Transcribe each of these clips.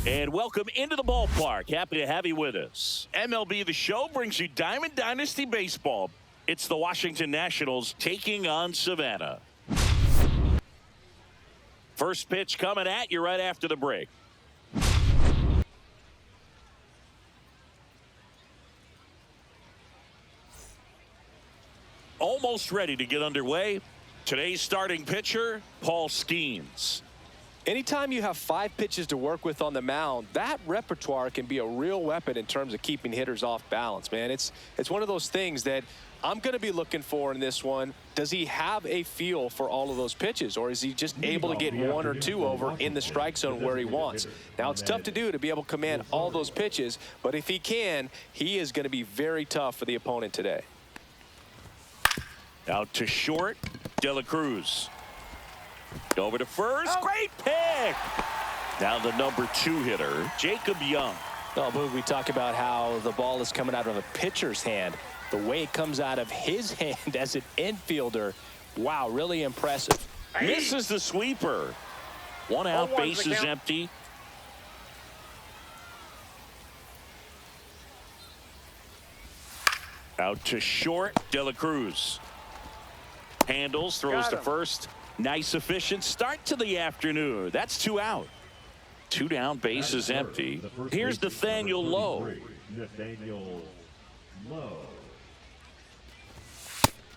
And welcome into the ballpark. Happy to have you with us. MLB The Show brings you Diamond Dynasty Baseball. It's the Washington Nationals taking on Savannah. First pitch coming at you right after the break. Almost ready to get underway. Today's starting pitcher, Paul Skeens. Anytime you have 5 pitches to work with on the mound, that repertoire can be a real weapon in terms of keeping hitters off balance, man. It's one of those things that I'm going to be looking for in this one. Does he have a feel for all of those pitches, or is he just able to get 1 or 2 over in the strike zone where he wants? Now, it's tough to do to be able to command all those pitches, but if he can, he is going to be very tough for the opponent today. Out to short, De La Cruz. Over to first. Great pick. Now the number 2 hitter, Jacob Young. Oh, Boog, we talk about how the ball is coming out of a pitcher's hand. The way it comes out of his hand as an infielder, wow, really impressive. Misses the sweeper. 1 out, bases empty. Out to short, De La Cruz. Handles, throws to first. Nice, efficient start to the afternoon. That's 2 out. 2 down, bases empty. Here's Nathaniel Lowe.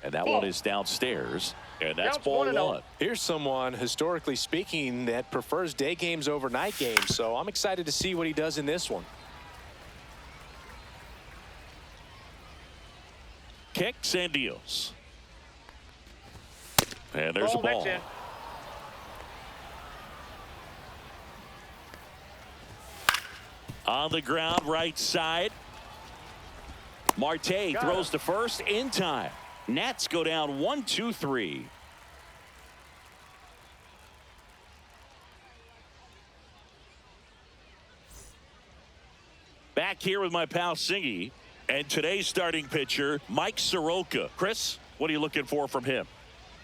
And that one is downstairs. And that's ball 1. Here's someone, historically speaking, that prefers day games over night games. So I'm excited to see what he does in this one. Kicks and deals. And there's a ball. On the ground, right side. Marte throws to first in time. Nats go down 1-2-3. Back here with my pal Singy. And today's starting pitcher, Mike Soroka. Chris, what are you looking for from him?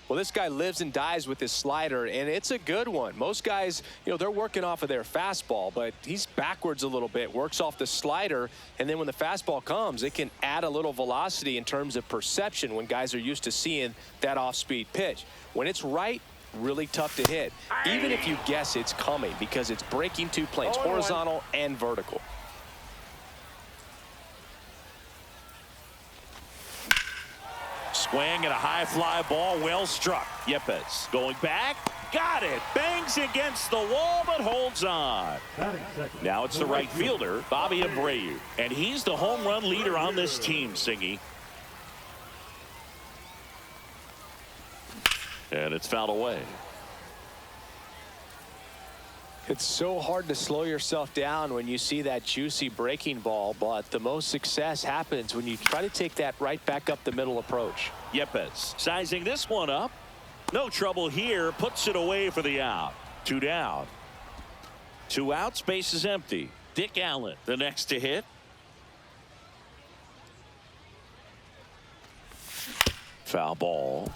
Well, this guy lives and dies with his slider, and it's a good one. Most guys, they're working off of their fastball, but he's backwards a little bit, works off the slider, and then when the fastball comes, it can add a little velocity in terms of perception when guys are used to seeing that off-speed pitch. When it's right, really tough to hit, even if you guess it's coming, because it's breaking 2 planes, horizontal and vertical. Swing and a high fly ball, well struck. Yepes going back, got it, bangs against the wall but holds on. Now it's the right fielder, Bobby Abreu, and he's the home run leader on this team, Singy. And it's fouled away. It's so hard to slow yourself down when you see that juicy breaking ball, but the most success happens when you try to take that right back up the middle approach. Yepes sizing this one up. No trouble here. Puts it away for the out. 2 down. 2 outs. Base is empty. Dick Allen, the next to hit. Foul ball.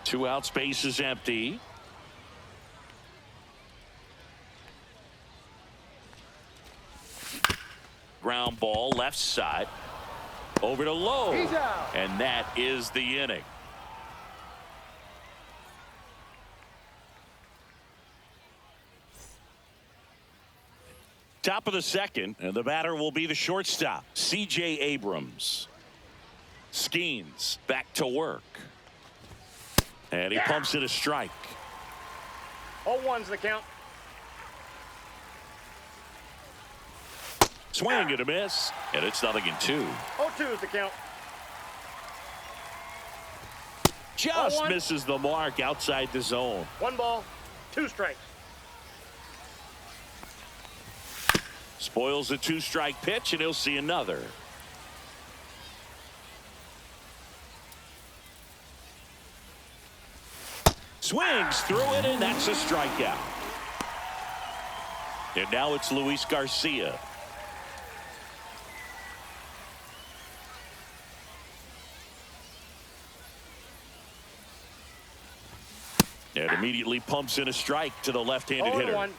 2 outs. Base is empty. Ground ball left side over to Lowe, and that is the inning. Top of the second, and the batter will be the shortstop, C.J. Abrams. Skeens back to work, and he pumps it a strike. 0-1's the count. Swing and a miss, and it's 0-2. 0-2 is the count. Just misses the mark outside the zone. 1 ball, 2 strikes. Spoils a 2-strike pitch, and he'll see another. Swings through it, and that's a strikeout. And now it's Luis Garcia. And immediately pumps in a strike to the left-handed hitter. 0-1.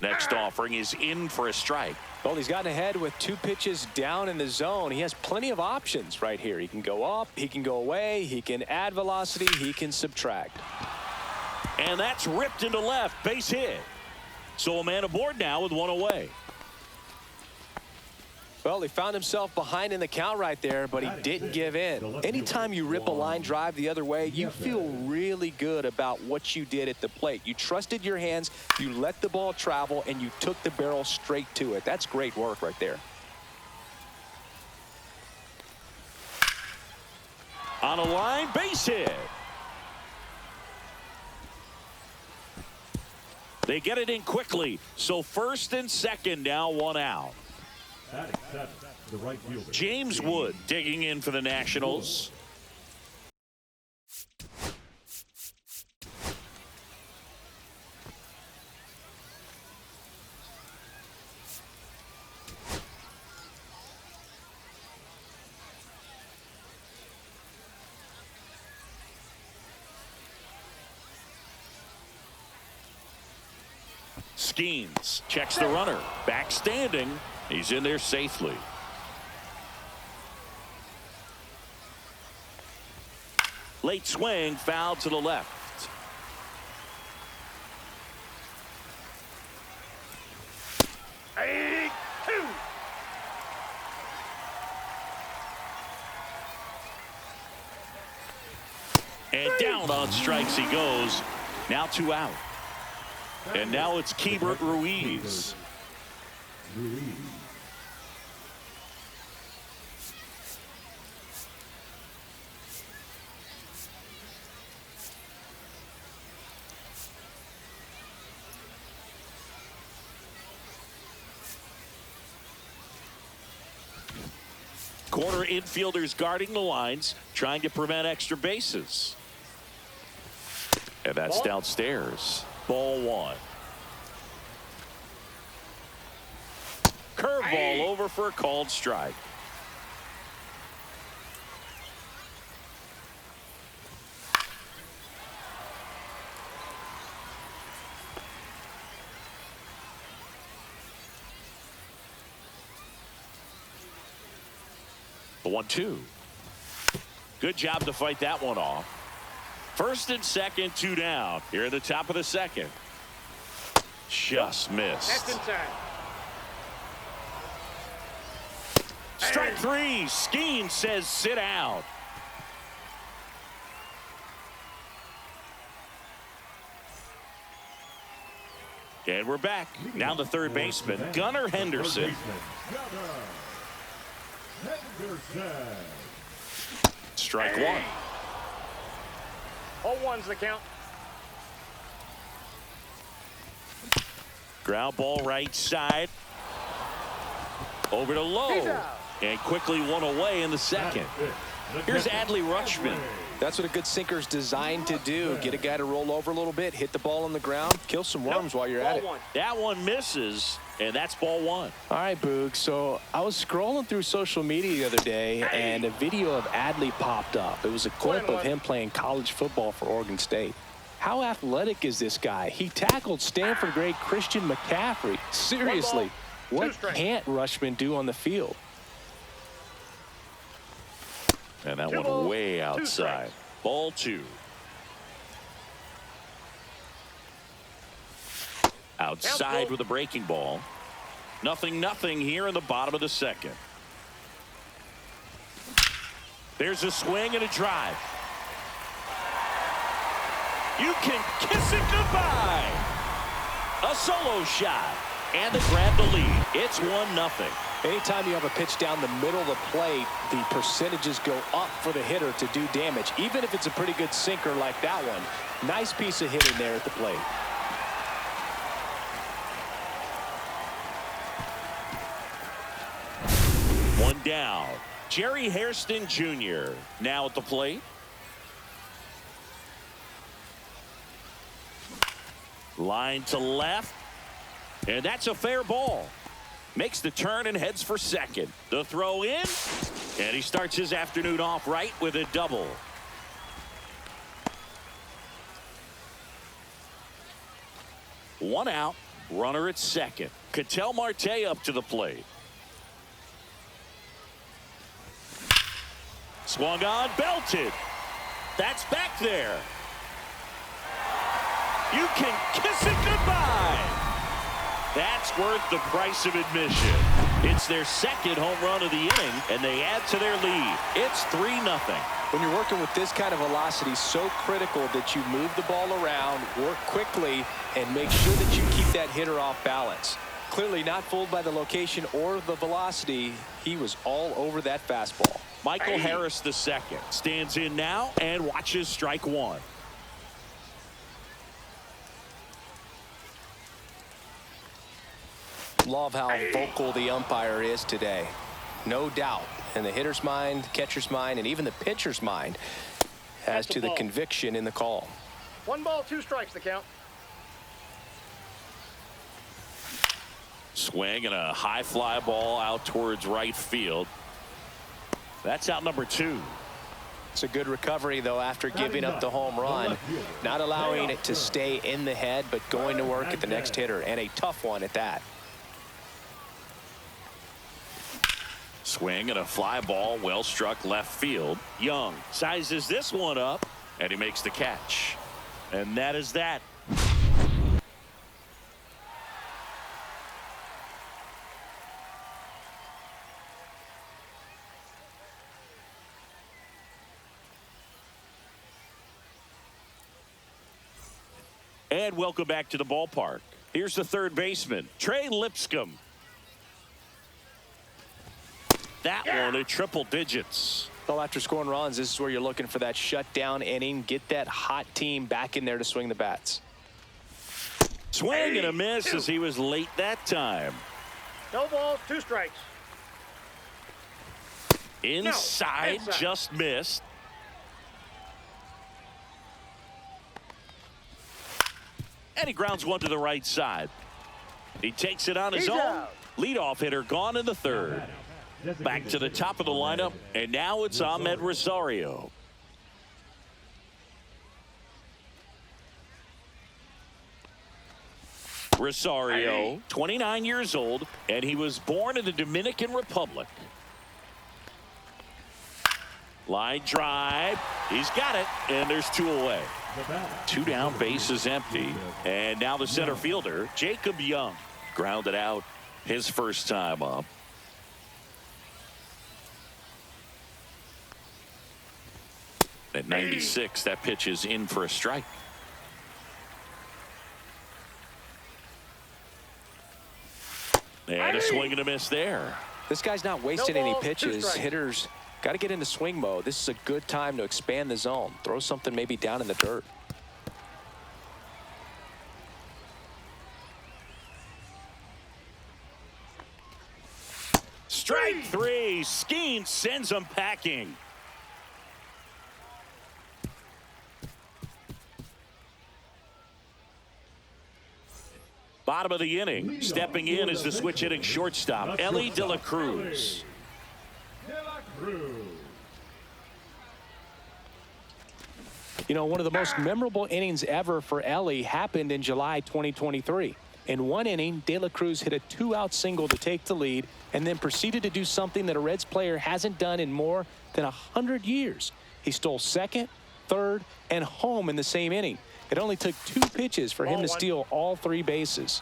Next offering is in for a strike. Well, he's gotten ahead with 2 pitches down in the zone. He has plenty of options right here. He can go up, he can go away, he can add velocity, he can subtract. And that's ripped into left, base hit. So a man aboard now with 1 away. Well, he found himself behind in the count right there, but he didn't give in. Anytime you rip a line drive the other way, you feel really good about what you did at the plate. You trusted your hands, you let the ball travel, and you took the barrel straight to it. That's great work right there. On a line, base hit. They get it in quickly. So first and second, now 1 out. The right fielder, James Wood digging in for the Nationals. Skeens checks the runner. Back standing. He's in there safely. Late swing, foul to the left. Hey, 2. And down on strikes he goes. Now 2 out. And now it's Keibert Ruiz. Corner infielders guarding the lines, trying to prevent extra bases. And that's downstairs. Ball 1. Curveball over for a called strike. The 1-2. Good job to fight that one off. First and second, 2 down. Here at the top of the second. Just missed. That's inside. Strike 3. Skeen says sit down. And we're back. Now the third baseman, Gunnar Henderson. Strike 1. 0-1's the count. Ground ball right side. Over to Lowe. And quickly 1 away in the second. Here's Adley Rutschman. That's what a good sinker's designed to do. Get a guy to roll over a little bit, hit the ball on the ground, kill some worms while you're at it. That one misses, and that's ball 1. All right, Boog. So I was scrolling through social media the other day, and a video of Adley popped up. It was a clip of him playing college football for Oregon State. How athletic is this guy? He tackled Stanford great Christian McCaffrey. Seriously, what can't Rutschman do on the field? And that one way outside. Ball 2. Outside with a breaking ball. 0-0 here in the bottom of the second. There's a swing and a drive. You can kiss it goodbye. A solo shot. And they grab the lead. It's 1-0. Anytime you have a pitch down the middle of the plate, the percentages go up for the hitter to do damage, even if it's a pretty good sinker like that one. Nice piece of hitting there at the plate. One down. Jerry Hairston Jr. now at the plate. Line to left. And that's a fair ball. Makes the turn and heads for second. The throw in. And he starts his afternoon off right with a double. One out. Runner at second. Ketel Marte up to the plate. Swung on, belted. That's back there. You can kiss it goodbye. That's worth the price of admission. It's their second home run of the inning, and they add to their lead. It's 3-0. When you're working with this kind of velocity, so critical that you move the ball around, work quickly, and make sure that you keep that hitter off balance. Clearly not fooled by the location or the velocity. He was all over that fastball. Michael Harris the second stands in now and watches strike one. Love how vocal the umpire is today. No doubt in the hitter's mind, catcher's mind, and even the pitcher's mind as to the conviction in the call. 1 ball, 2 strikes the count. Swing and a high fly ball out towards right field. That's out number 2. It's a good recovery, though, after giving up the home run. Not allowing it to stay in the head, but going to work at the next hitter, and a tough one at that. Swing and a fly ball well struck left field. Young sizes this one up, and he makes the catch. And that is that. And welcome back to the ballpark. Here's the third baseman, Trey Lipscomb. That one at triple digits. Well, after scoring runs, this is where you're looking for that shutdown inning. Get that hot team back in there to swing the bats. Swing and a miss as he was late that time. No balls, 2 strikes. Inside, just missed. And he grounds one to the right side. He takes it on his own. Leadoff hitter gone in the third. Back to the top of the lineup, and now it's Ahmed Rosario. Rosario, 29 years old, and he was born in the Dominican Republic. Line drive. He's got it, and there's 2 away. 2 down, base is empty. And now the center fielder, Jacob Young, grounded out his first time up. At 96, that pitch is in for a strike. And a swing and a miss there. This guy's not wasting any pitches. Hitters got to get into swing mode. This is a good time to expand the zone. Throw something maybe down in the dirt. Strike 3. Skeen sends him packing. Bottom of the inning. Stepping in is the switch hitting shortstop, Elly De La Cruz. You know, one of the most memorable innings ever for Elly happened in July 2023. In one inning, De La Cruz hit a 2-out single to take the lead and then proceeded to do something that a Reds player hasn't done in more than 100 years. He stole second, third, and home in the same inning. It only took 2 pitches for him to steal all 3 bases.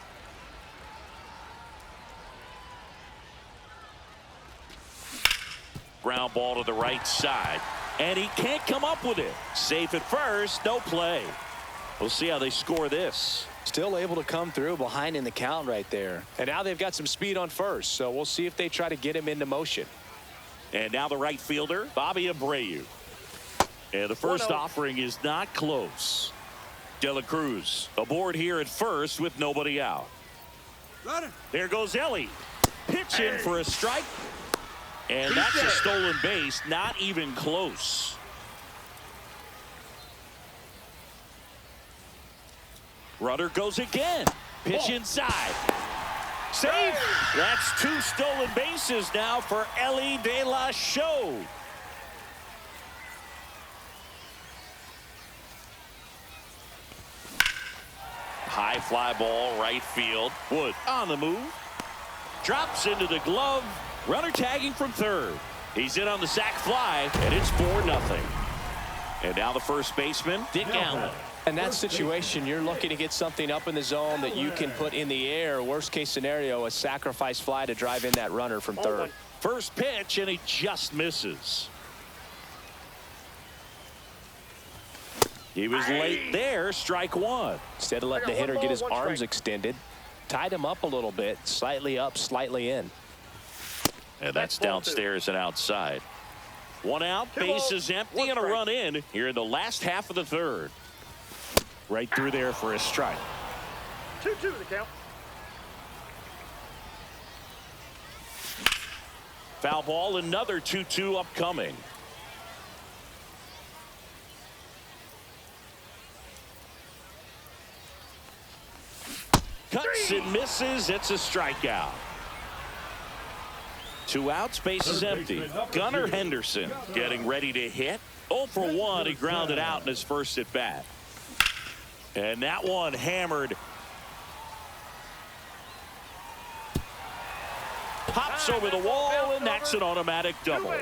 Ground ball to the right side, and he can't come up with it. Safe at first, no play. We'll see how they score this. Still able to come through behind in the count right there. And now they've got some speed on first, so we'll see if they try to get him into motion. And now the right fielder, Bobby Abreu. And the first offering is not close. De La Cruz aboard here at first with nobody out. There goes Elly. Pitch in for a strike. And that's a stolen base, not even close. Runner goes again. Pitch inside. Safe. That's 2 stolen bases now for Elly De La Show. High High fly ball, right field. Wood on the move. Drops into the glove. Runner tagging from third. He's in on the sac fly, and it's 4-0. And now the first baseman, Dick Allen. In that situation, you're looking to get something up in the zone that you can put in the air. Worst case scenario, a sacrifice fly to drive in that runner from third. First pitch, and he just misses. He was late there, strike one. Instead of letting the hitter get his arms extended, tied him up a little bit, slightly up, slightly in. And that's downstairs and outside. One out, bases empty, and a run in here in the last half of the third. Right through there for a strike. 2-2 the count. Foul ball, another 2-2 upcoming. Cuts and misses. It's a strikeout. 2 outs, bases empty. Gunnar Henderson getting ready to hit. 0 for 1. He grounded out in his first at bat. And that one hammered. Pops over the wall, and that's an automatic double.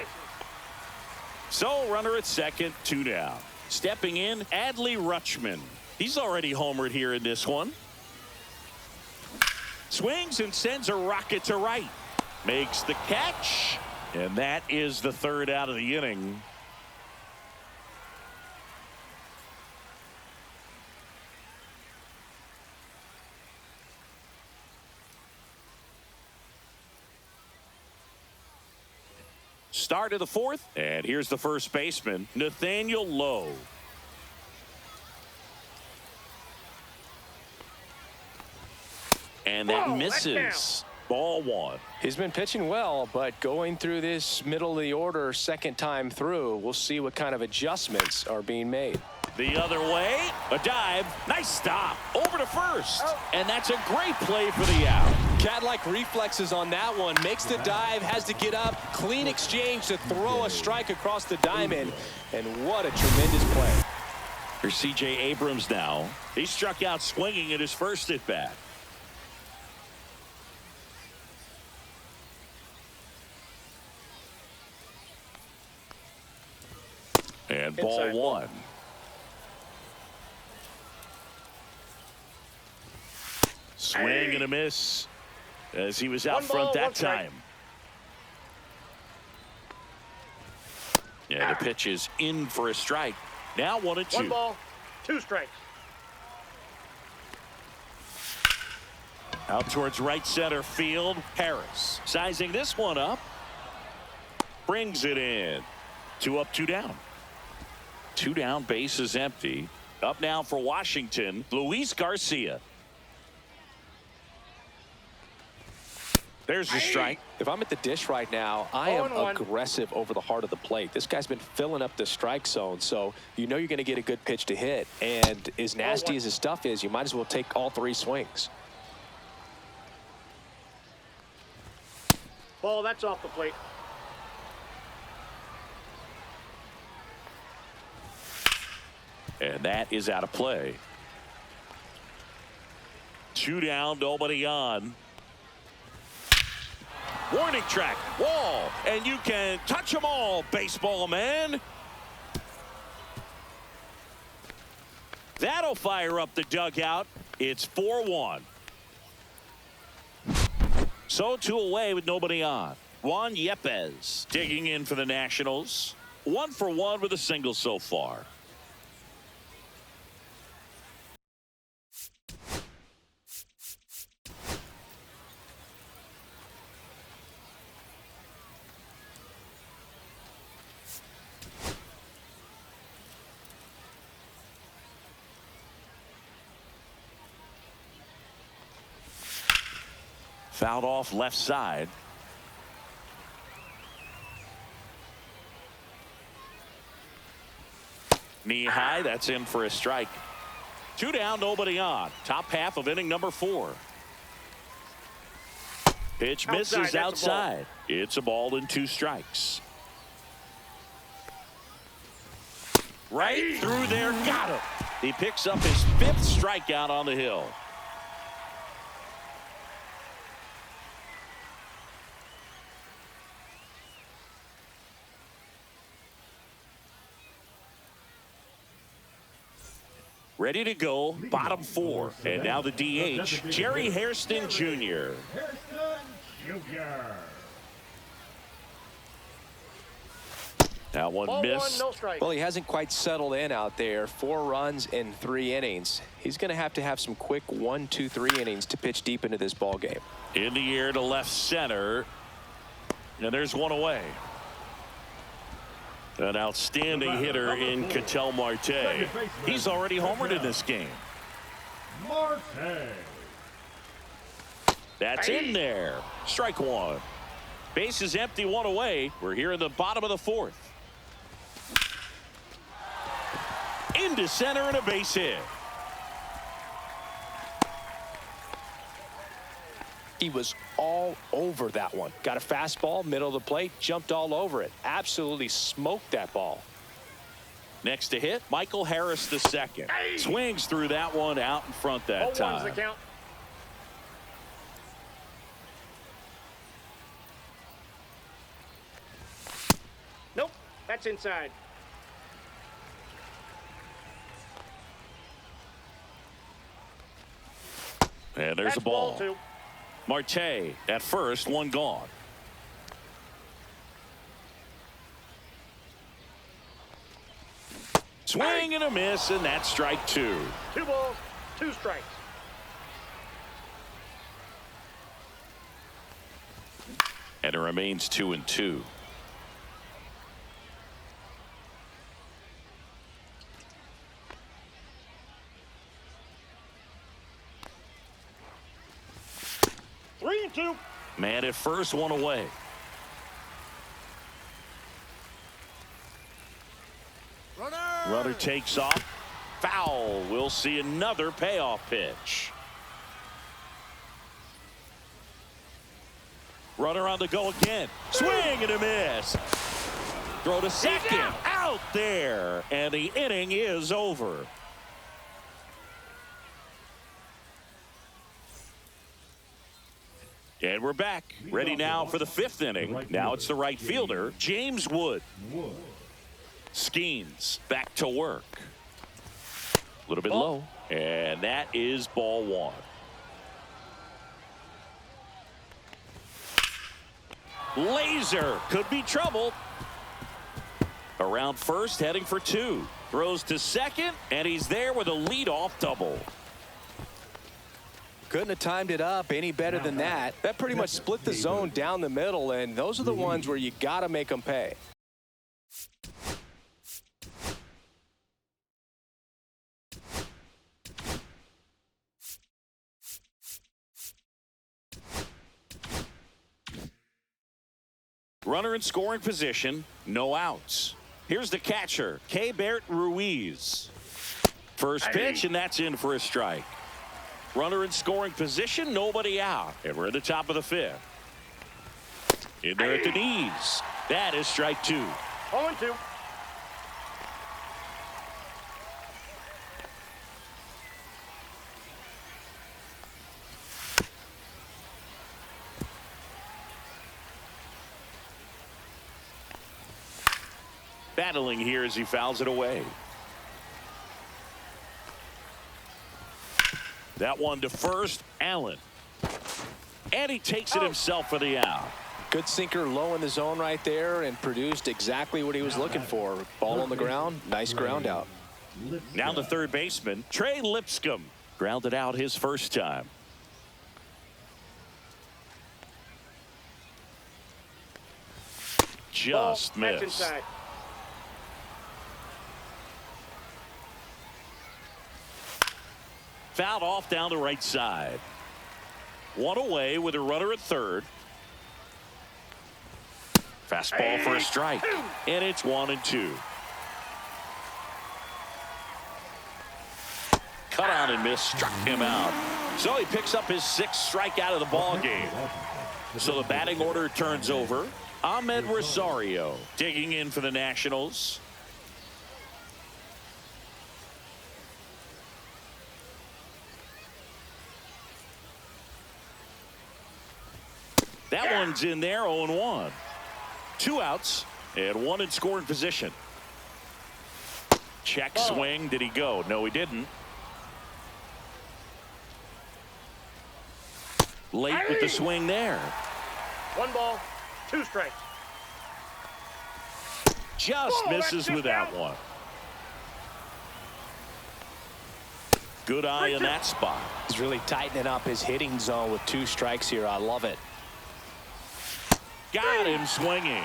So runner at second, 2 down. Stepping in, Adley Rutschman. He's already homered here in this one. Swings and sends a rocket to right. Makes the catch. And that is the third out of the inning. Start of the fourth. And here's the first baseman, Nathaniel Lowe. And that misses. Ball 1. He's been pitching well, but going through this middle of the order second time through, we'll see what kind of adjustments are being made. The other way, a dive, nice stop, over to first, and that's a great play for the out. Cat-like reflexes on that one, makes the dive, has to get up, clean exchange to throw a strike across the diamond, and what a tremendous play. Here's C.J. Abrams now. He struck out swinging at his first at bat. And ball 1. Swing and a miss as he was out front that time. Yeah, the pitch is in for a strike. Now 1-2. 1 ball, 2 strikes. Out towards right center field. Harris sizing this one up. Brings it in. 2 up, 2 down. 2 down, base is empty. Up now for Washington, Luis Garcia. There's the strike. If I'm at the dish right now, I am aggressive over the heart of the plate. This guy's been filling up the strike zone, so you know you're going to get a good pitch to hit. And as nasty as his stuff is, you might as well take all 3 swings. Ball, that's off the plate. And that is out of play. 2 down, nobody on. Warning track, wall, and you can touch them all, baseball man. That'll fire up the dugout. It's 4-1. So 2 away with nobody on. Juan Yepez digging in for the Nationals. 1 for 1 with a single so far. Fouled off left side. Knee high, that's in for a strike. 2 down, nobody on. Top half of inning number 4. Pitch misses outside. It's a ball and 2 strikes. Right through there, got him. He picks up his 5th strikeout on the hill. Ready to go, bottom 4. And now the DH, Jerry Hairston Jr. That one Ball missed. 1, no strike. Well, he hasn't quite settled in out there. 4 runs in 3 innings. He's going to have some quick 1, 2, 3 innings to pitch deep into this ball game. In the air to left center. And there's one away. An outstanding hitter in Ketel Marte. He's already homered in this game. That's in there. Strike 1. Base is empty, 1 away. We're here in the bottom of the 4th. Into center and a base hit. He was all over that one. Got a fastball, middle of the plate, jumped all over it. Absolutely smoked that ball. Next to hit, Michael Harris the second. Swings through that one out in front that 0-1's time. the count. Nope, that's inside. And there's That's a ball. ball 2. Marte at first, 1 gone. Swing and a miss, and that's strike 2. 2 balls, 2 strikes. And it remains 2-2. Three and 2. Man at first, 1 away. Runner takes off. Foul. We'll see another payoff pitch. Runner on the go again. Swing and a miss. Throw to second. Out there. And the inning is over. And we're back. Ready now for the 5th inning. Now it's the right fielder, James Wood. Skeens back to work. A little bit low. And that is ball 1. Laser could be trouble. Around first, heading for 2. Throws to second, and he's there with a leadoff double. Couldn't have timed it up any better than that. That pretty much split the zone down the middle, and those are the ones where you got to make them pay. Runner in scoring position, no outs. Here's the catcher, Keibert Ruiz. First pitch, and that's in for a strike. Runner in scoring position, nobody out. And we're at the top of the 5th. In there at the knees. That is strike 2. 0-2. Battling here as he fouls it away. That one to first, Allen. And he takes it himself for the out. Good sinker low in the zone right there and produced exactly what he was looking for. Ball on the ground, nice ground out. Now the third baseman, Trey Lipscomb, grounded out his first time. Just That's missed. inside. Fouled off down the right side. 1 away with a runner at third. Fastball for a strike. And it's 1-2. Cut on and miss, struck him out. So he picks up his 6th strikeout of the ball game. So the batting order turns over. Ahmed Rosario digging in for the Nationals. That one's in there, 0-1. 2 outs and 1 in scoring position. Check swing. Did he go? No, he didn't. Late with the swing there. 1 ball, 2 strikes. Just Oh, misses with that out. one. Good eye in that spot. He's really tightening up his hitting zone with 2 strikes here. I love it. Got him swinging.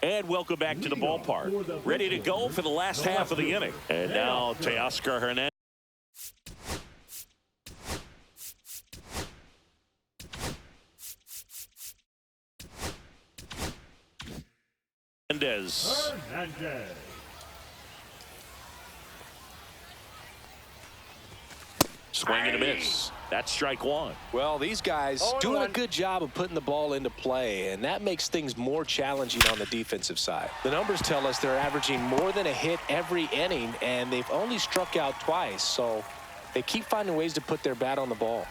And welcome back to the ballpark. Ready to go for the last half of the inning. And now Teoscar Hernandez. Hernandez. Swing and a miss. That's strike 1. Well, these guys doing a good job of putting the ball into play, and that makes things more challenging on the defensive side. The numbers tell us they're averaging more than a hit every inning, and they've only struck out twice, so they keep finding ways to put their bat on the ball.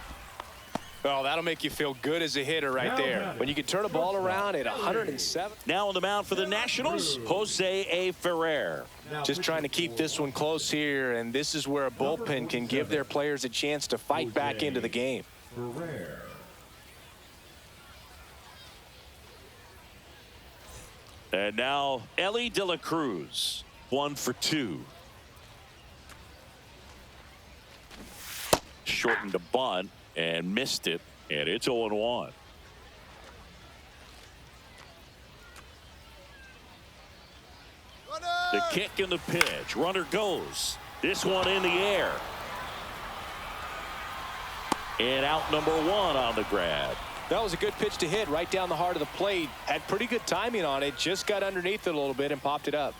Well, that'll make you feel good as a hitter right there. When you can turn a ball around at 107. Now on the mound for the Nationals, Jose A. Ferrer. Just trying to keep this one close here, and this is where a bullpen can give their players a chance to fight back into the game. And now Ellie De La Cruz, 1 for 2. Shortened a bunt and missed it, and it's 0-1. The kick and the pitch. Runner goes. This one in the air. And out number 1 on the grab. That was a good pitch to hit right down the heart of the plate. Had pretty good timing on it. Just got underneath it a little bit and popped it up.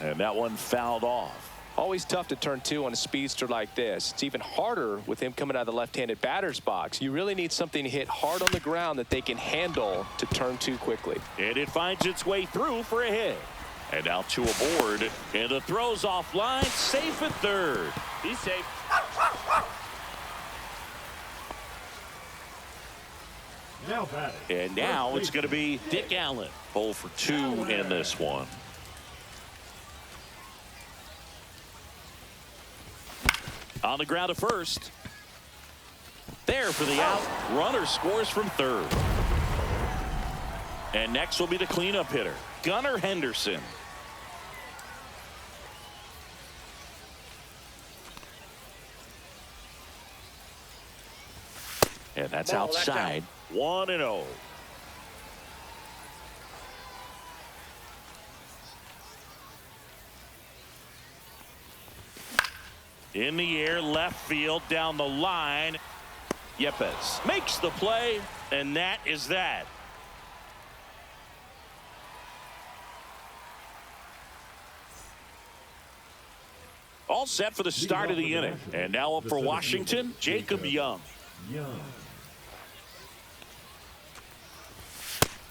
And that one fouled off. Always tough to turn 2 on a speedster like this. It's even harder with him coming out of the left-handed batter's box. You really need something to hit hard on the ground that they can handle to turn 2 quickly. And it finds its way through for a hit. And now 2 aboard. And the throw's offline. Safe at third. He's safe. Now batting. And now it's going to be Dick Allen. 0 for 2 in this one. On the ground to first. There for the out. Runner scores from third. And next will be the cleanup hitter, Gunnar Henderson. And that's outside. 1-0. In the air, left field, down the line. Yepes makes the play, and that is that. All set for the start of the inning. And now up for Washington, Jacob Young.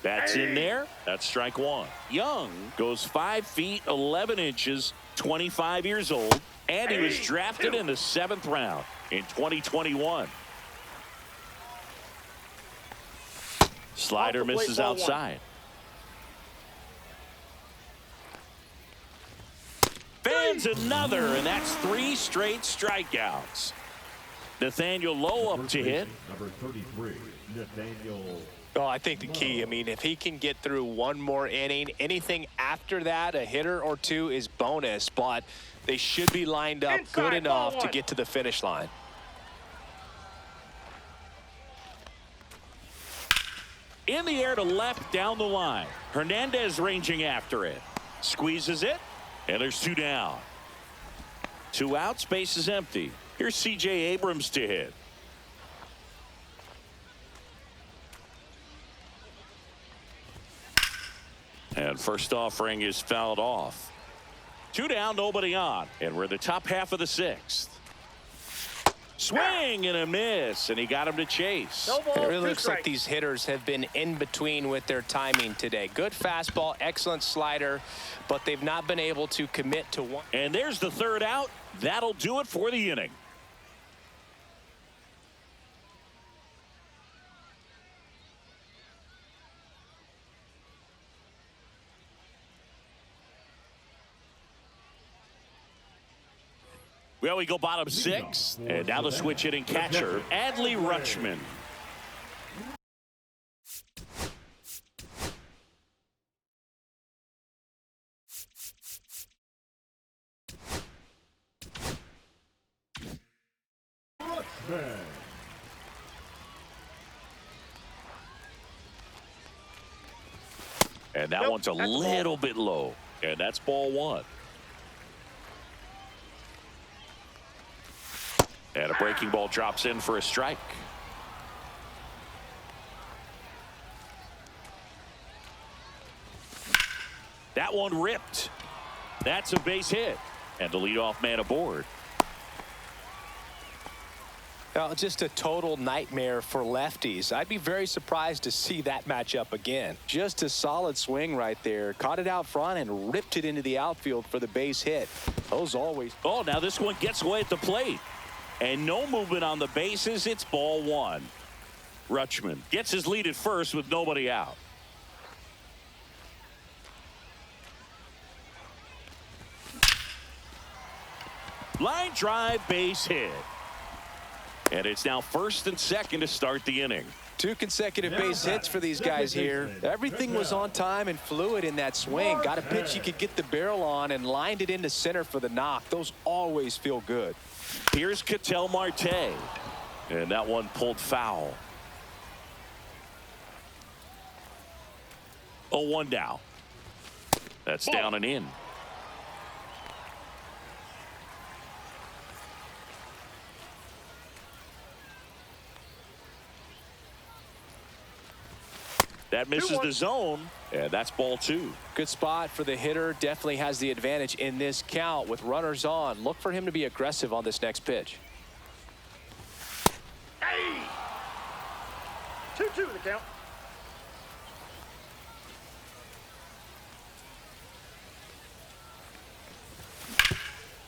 That's in there. That's strike 1. Young goes 5 feet 11 inches, 25 years old. And he was drafted in the 7th round in 2021. Slider misses outside. Fans another, and that's 3 straight strikeouts. Nathaniel Lowe up to hit. Number 33, Nathaniel. Oh, I think the key, I mean, if he can get through 1 more inning, anything after that, a hitter or 2 is bonus, but they should be lined up good enough to get to the finish line. In the air to left, down the line. Hernandez ranging after it. Squeezes it, and there's 2 down. 2 out, space is empty. Here's C.J. Abrams to hit. And first offering is fouled off. 2 down, nobody on. And we're in the top half of the 6th. Swing and a miss, and he got him to chase. No ball, It really 2 looks like strikes. these hitters have been in between with their timing today. Good fastball, excellent slider, but they've not been able to commit to one. And there's the 3rd out. That'll do it for the inning. Well, we go bottom six. And now the switch hitting catcher, Adley Rutschman. And that one's a little bit low. And that's ball one. And a breaking ball drops in for a strike. That one ripped. That's a base hit. And the leadoff man aboard. Now, just a total nightmare for lefties. I'd be very surprised to see that matchup again. Just a solid swing right there. Caught it out front and ripped it into the outfield for the base hit. Those always. Oh, now this one gets away at the plate. And no movement on the bases. It's ball one. Rutschman gets his lead at first with nobody out. Line drive, base hit. And it's now first and second to start the inning. 2 consecutive base hits for these guys here. Everything was on time and fluid in that swing. Got a pitch he could get the barrel on and lined it into center for the knock. Those always feel good. Here's Ketel Marte. And that one pulled foul. 0-1 now. That's down and in. That misses the zone, and that's ball two. Good spot for the hitter. Definitely has the advantage in this count with runners on. Look for him to be aggressive on this next pitch. Hey! 2-2 the count.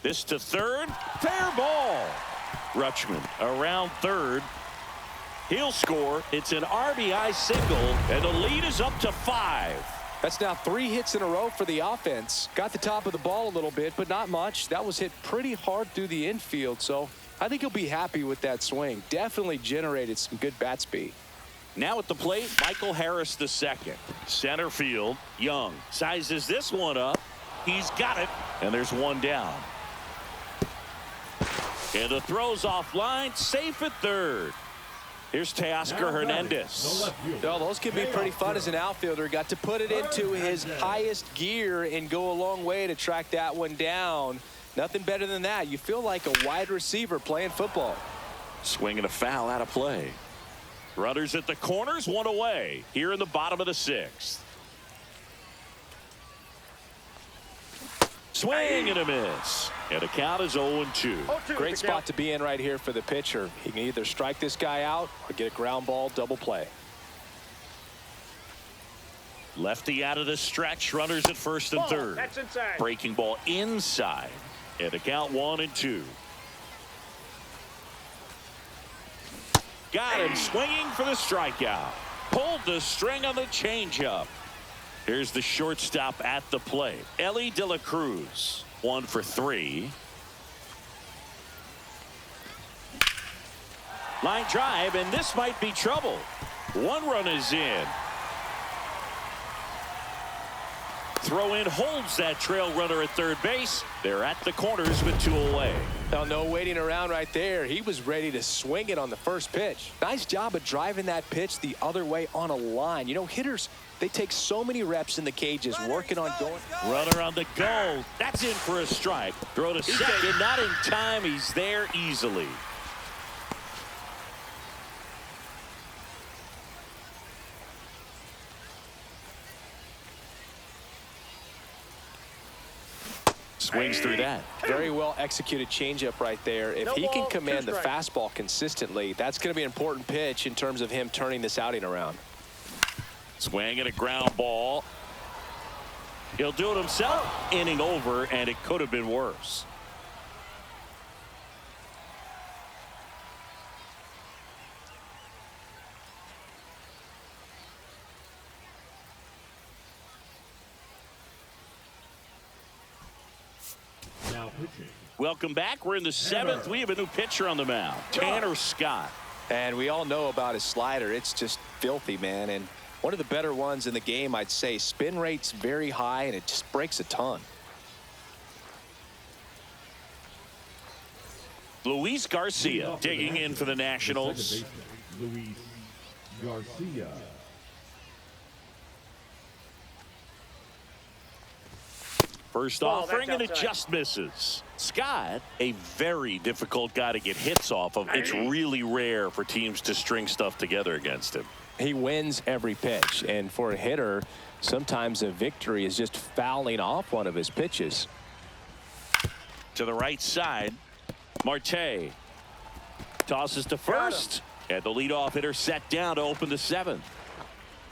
This to third. Fair ball. Rutschman around third. He'll score. It's an RBI single, and the lead is up to 5. That's now 3 hits in a row for the offense. Got the top of the ball a little bit, but not much. That was hit pretty hard through the infield, so I think he'll be happy with that swing. Definitely generated some good bat speed. Now at the plate, Michael Harris the second. Center field, Young sizes this one up. He's got it, and there's one down. And the throw's offline, safe at third. Here's Teoscar Hernandez. Oh, those can be pretty fun as an outfielder. Got to put it into his highest gear and go a long way to track that one down. Nothing better than that. You feel like a wide receiver playing football. Swinging a foul out of play. Runners at the corners, one away here in the bottom of the 6th. Swing and a miss. And the count is 0-2. Great spot to be in right here for the pitcher. He can either strike this guy out or get a ground ball double play. Lefty out of the stretch. Runners at first and third. That's inside. Breaking ball inside. And the count 1-2. Got him swinging for the strikeout. Pulled the string on the changeup. Here's the shortstop at the plate. Ellie De La Cruz. 1 for 3. Line drive, and this might be trouble. 1 run is in. Throw in holds that trail runner at third base. They're at the corners with 2 away. Now, no waiting around right there. He was ready to swing it on the first pitch. Nice job of driving that pitch the other way on a line. You know, hitters, they take so many reps in the cages working on going. Runner on the go. That's in for a strike. Throw to second. Not in time. He's there easily. Swings through that. Very well executed changeup right there. If he can command the fastball consistently, that's going to be an important pitch in terms of him turning this outing around. Swing and a ground ball. He'll do it himself. Inning over, and it could have been worse. pitching. Welcome back. We're in the 7th. We have a new pitcher on the mound, Tanner Scott. And we all know about his slider. It's just filthy, man. And one of the better ones in the game, I'd say. Spin rate's very high, and it just breaks a ton. Luis Garcia digging in for the Nationals. Luis Garcia. First offering, and it just misses. Scott, a very difficult guy to get hits off of. It's really rare for teams to string stuff together against him. He wins every pitch, and for a hitter, sometimes a victory is just fouling off one of his pitches. To the right side, Marte tosses to first, and the leadoff hitter set down to open the 7th.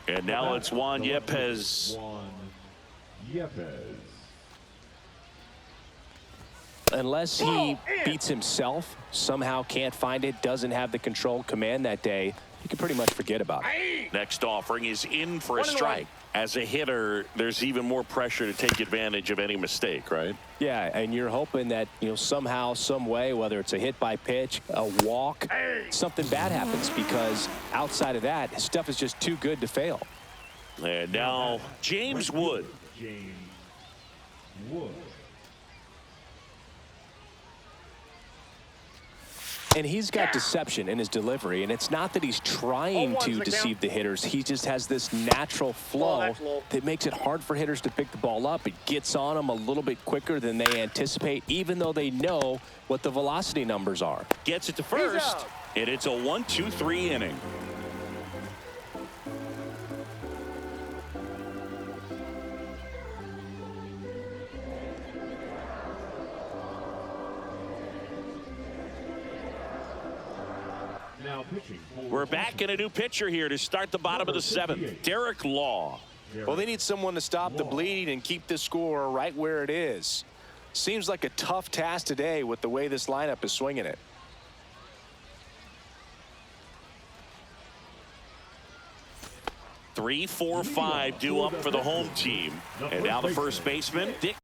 And now it's Juan Yepez. Juan Yepez. Unless he beats himself, somehow can't find it, doesn't have the control command that day, you can pretty much forget about it. Next offering is in for a strike. As a hitter, there's even more pressure to take advantage of any mistake, right? Yeah, and you're hoping that, somehow, some way, whether it's a hit by pitch, a walk, something bad happens, because outside of that, stuff is just too good to fail. And now James Wood. James Wood. And he's got deception in his delivery, and it's not that he's trying to deceive the hitters. He just has this natural flow that makes it hard for hitters to pick the ball up. It gets on them a little bit quicker than they anticipate, even though they know what the velocity numbers are. Gets it to first, and it's a 1-2-3 inning. We're back in a new pitcher here to start the bottom of the 7th. Derek Law. Well, they need someone to stop the bleeding and keep the score right where it is. Seems like a tough task today with the way this lineup is swinging it. Three, 4, 5 due up for the home team. And now the first baseman, Dick.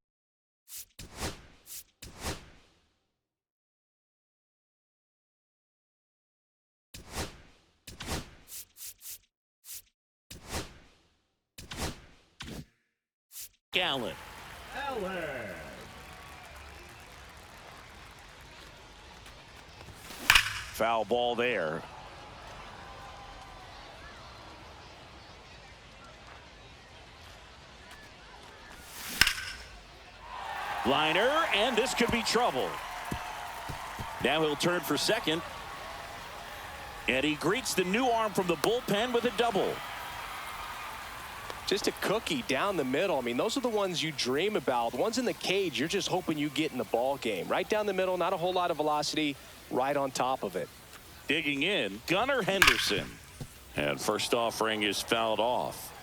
Allen. Foul ball there. Liner, and this could be trouble. Now he'll turn for second. And he greets the new arm from the bullpen with a double. Just a cookie down the middle. I mean, those are the ones you dream about. The ones in the cage, you're just hoping you get in the ball game. Right down the middle, not a whole lot of velocity, right on top of it. Digging in, Gunnar Henderson. And first offering is fouled off.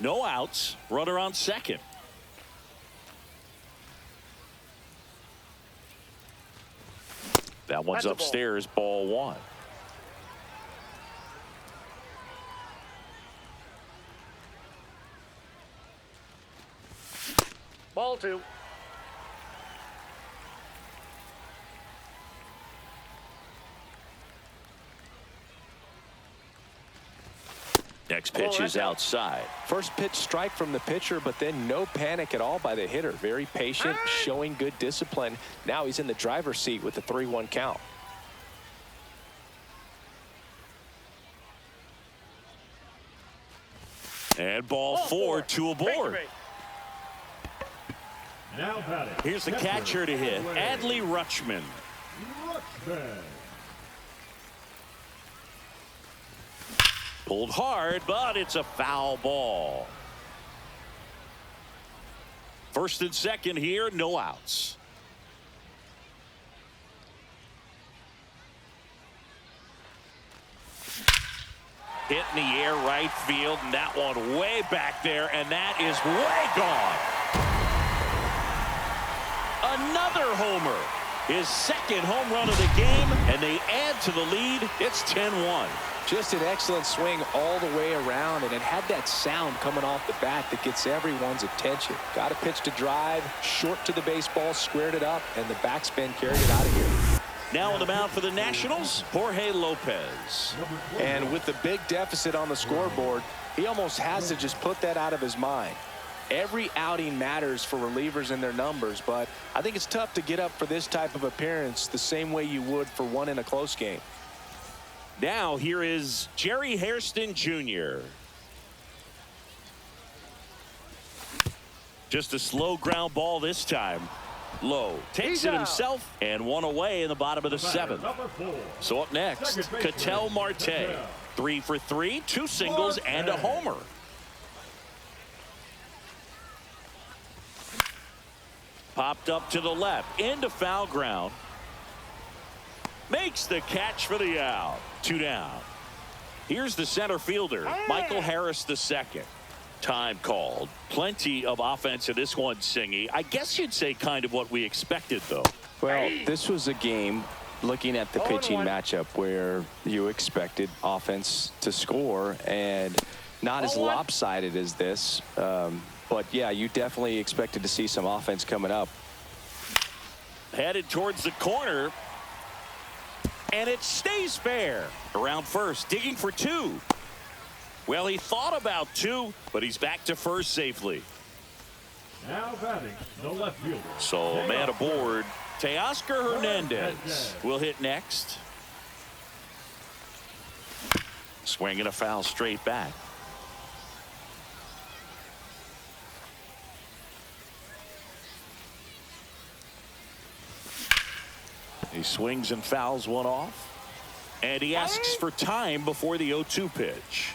No outs, runner on second. That one's upstairs, ball 1. Ball 2. Next pitch is outside. First pitch strike from the pitcher, but then no panic at all by the hitter. Very patient, showing good discipline. Now he's in the driver's seat with the 3-1 count. And ball 4, 2 aboard. Now batting. Here's the catcher to hit, Adley Rutschman. Pulled hard, but it's a foul ball. First and second here, no outs. Hit in the air right field, and that one way back there, and that is way gone. Another homer. His second home run of the game, and they add to the lead. It's 10-1. Just an excellent swing all the way around, and it had that sound coming off the bat that gets everyone's attention. Got a pitch to drive, short to the baseball, squared it up, and the backspin carried it out of here. Now on the mound for the Nationals, Jorge Lopez. And with the big deficit on the scoreboard, he almost has to just put that out of his mind. Every outing matters for relievers and their numbers, but I think it's tough to get up for this type of appearance the same way you would for one in a close game. Now here is Jerry Hairston Jr. Just a slow ground ball this time. Low takes it himself, and one away in the bottom of the seventh. So up next, Ketel Marte. 3 for 3, 2 singles and a homer. Popped up to the left, into foul ground. Makes the catch for the out. 2 down. Here's the center fielder, Michael Harris II. Time called. Plenty of offense in this one, Singy. I guess you'd say kind of what we expected, though. Well, this was a game, looking at the pitching matchup, where you expected offense to score, and not as lopsided as this. But, yeah, you definitely expected to see some offense coming up. Headed towards the corner. And it stays fair. Around first, digging for 2. Well, he thought about 2, but he's back to first safely. Now batting the left fielder. So man aboard. Teoscar Hernandez will hit next. Swinging a foul straight back. He swings and fouls one off. And he asks for time before the 0-2 pitch.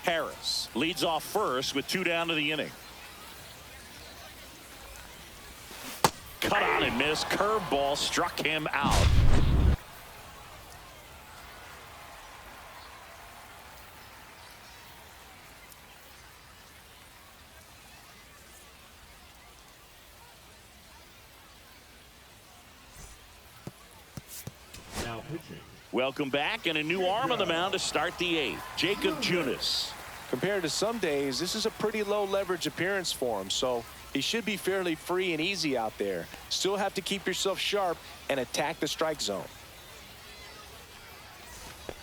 Harris leads off first with 2 down to the inning. Cut on and missed. Curveball struck him out. Now pitching. Welcome back, and a new arm on the mound to start the 8th. Jacob Junis. Compared to some days, this is a pretty low leverage appearance for him, so he should be fairly free and easy out there. Still have to keep yourself sharp and attack the strike zone.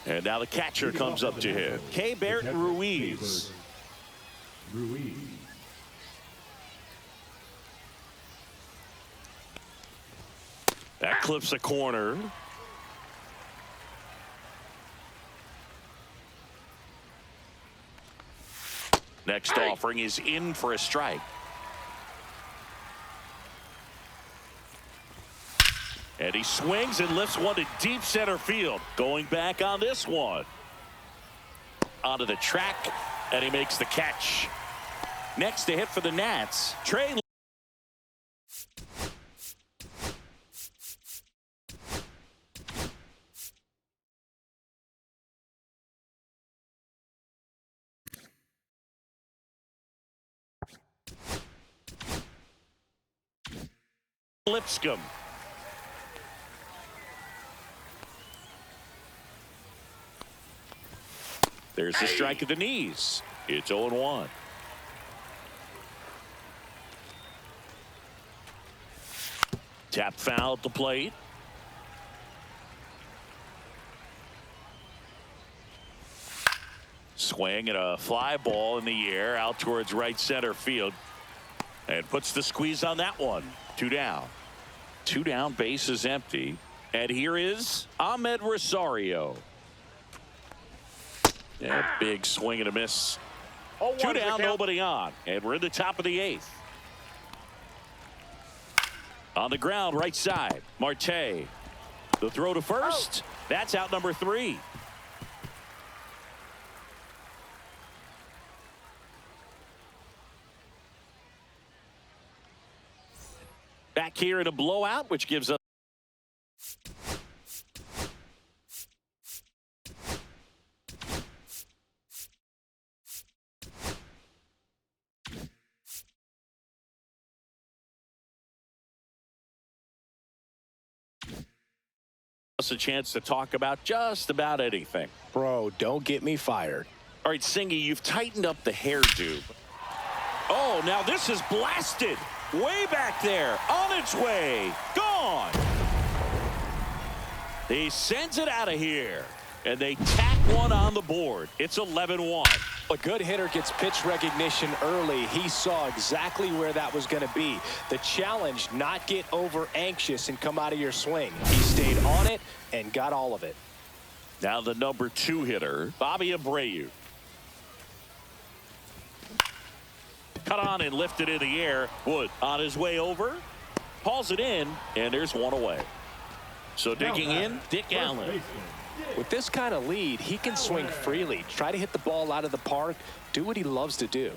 And now the catcher comes up to him. Keibert Ruiz. That clips a corner. Next offering is in for a strike. And he swings and lifts one to deep center field. Going back on this one. Onto the track, and he makes the catch. Next to hit for the Nats, Trey Lipscomb. There's the strike at the knees. It's 0-1. Tap foul at the plate. Swing and a fly ball in the air out towards right center field. And puts the squeeze on that one. 2 down. 2 down, base is empty. And here is Ahmed Rosario. Yeah, big swing and a miss. 2 down, nobody on. And we're in the top of the 8th. On the ground, right side, Marte. The throw to first. That's out number 3. Back here in a blowout, which gives us us a chance to talk about just about anything. Bro, don't get me fired. All right, Singy, you've tightened up the hairdo. Oh, now this is blasted. Way back there. On its way. Gone. He sends it out of here. And they tack one on the board. It's 11-1. A good hitter gets pitch recognition early. He saw exactly where that was going to be. The challenge, not get over anxious and come out of your swing. He stayed on it and got all of it. Now the number 2 hitter, Bobby Abreu. Cut on and lifted in the air. Wood on his way over. Hauls it in, and there's one away. So digging in, Dick Allen. With this kind of lead, he can swing freely, try to hit the ball out of the park, do what he loves to do.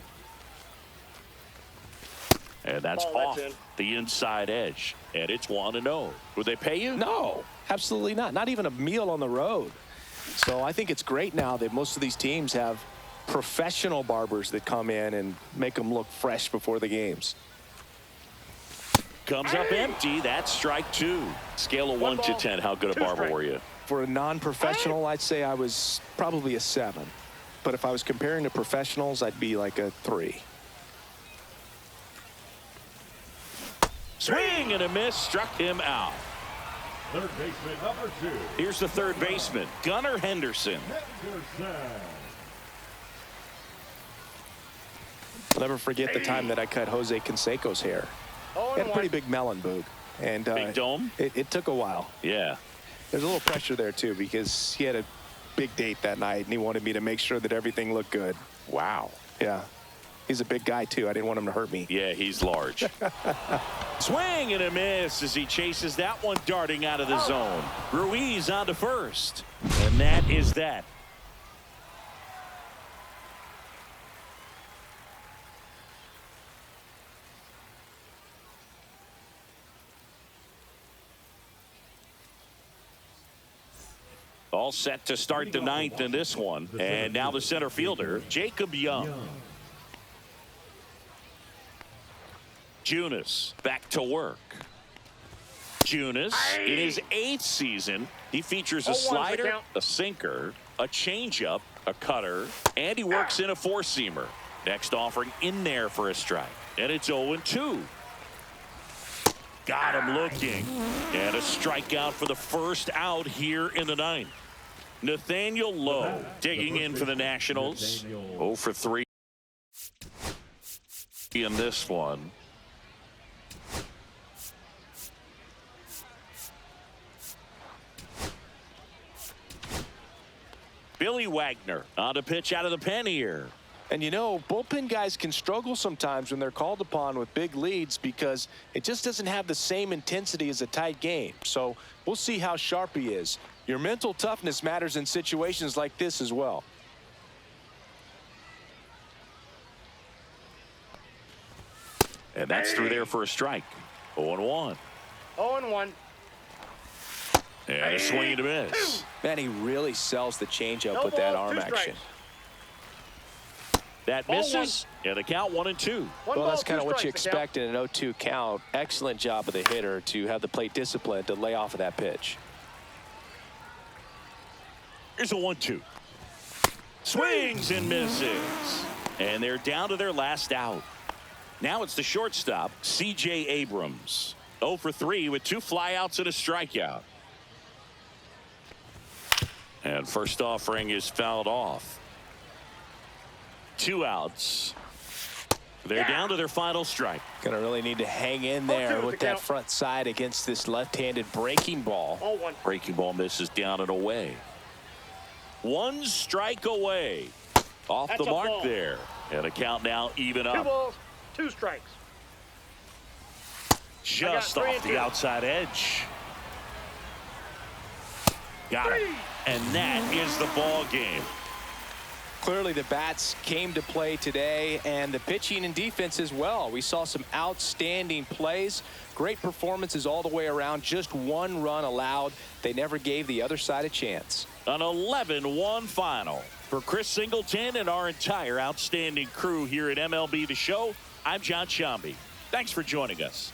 And that's off the inside edge. And it's 1-0. Would they pay you? No, absolutely not. Not even a meal on the road. So I think it's great now that most of these teams have professional barbers that come in and make them look fresh before the games. Comes up empty. That's strike 2. Scale of 1 to 10. How good a barber were you? For a non-professional, I'd say I was probably a 7. But if I was comparing to professionals, I'd be like a 3. Swing and a miss. Struck him out. Third baseman number 2. Here's the third baseman, Gunnar Henderson. I'll never forget the time that I cut Jose Canseco's hair. He had a pretty big melon, Boog. And big dome? It took a while. Yeah. There's a little pressure there, too, because he had a big date that night, and he wanted me to make sure that everything looked good. Wow. Yeah. He's a big guy, too. I didn't want him to hurt me. Yeah, he's large. Swing and a miss as he chases that one darting out of the zone. Ruiz on to first. And that is that. All set to start the 9th in this one. And now the center fielder, Jacob Young. Junis back to work. Junis in his 8th season. He features a slider, a sinker, a changeup, a cutter, and he works in a 4-seamer. Next offering in there for a strike. And it's 0-2. Got him looking. And a strikeout for the first out here in the 9th. Nathaniel Lowe digging in for the Nationals. 0 for 3 in this one. Billy Wagner on a pitch out of the pen here. And, you know, bullpen guys can struggle sometimes when they're called upon with big leads because it just doesn't have the same intensity as a tight game. So we'll see how sharp he is. Your mental toughness matters in situations like this as well. And that's through there for a strike. 0-1. 0-1. And a swing and a miss. Man, he really sells the changeup with that arm action. That misses, and the count 1-2. Well, that's kind of what you expect in an 0-2 count. Excellent job of the hitter to have the plate discipline to lay off of that pitch. Here's a 1-2. Swings and misses. And they're down to their last out. Now it's the shortstop, C.J. Abrams. 0 for 3 with 2 flyouts and a strikeout. And first offering is fouled off. 2 outs. They're down to their final strike. Gonna really need to hang in there with that front side against this left-handed breaking ball. Breaking ball misses down and away. 1 strike away. Off the mark there. And a count now even up. 2 balls, 2 strikes. Just off the outside edge. Got it. And that is the ball game. Clearly the bats came to play today, and the pitching and defense as well. We saw some outstanding plays, great performances all the way around. Just 1 run allowed. They never gave the other side a chance. An 11-1 final. For Chris Singleton and our entire outstanding crew here at MLB The Show, I'm John Shambi. Thanks for joining us.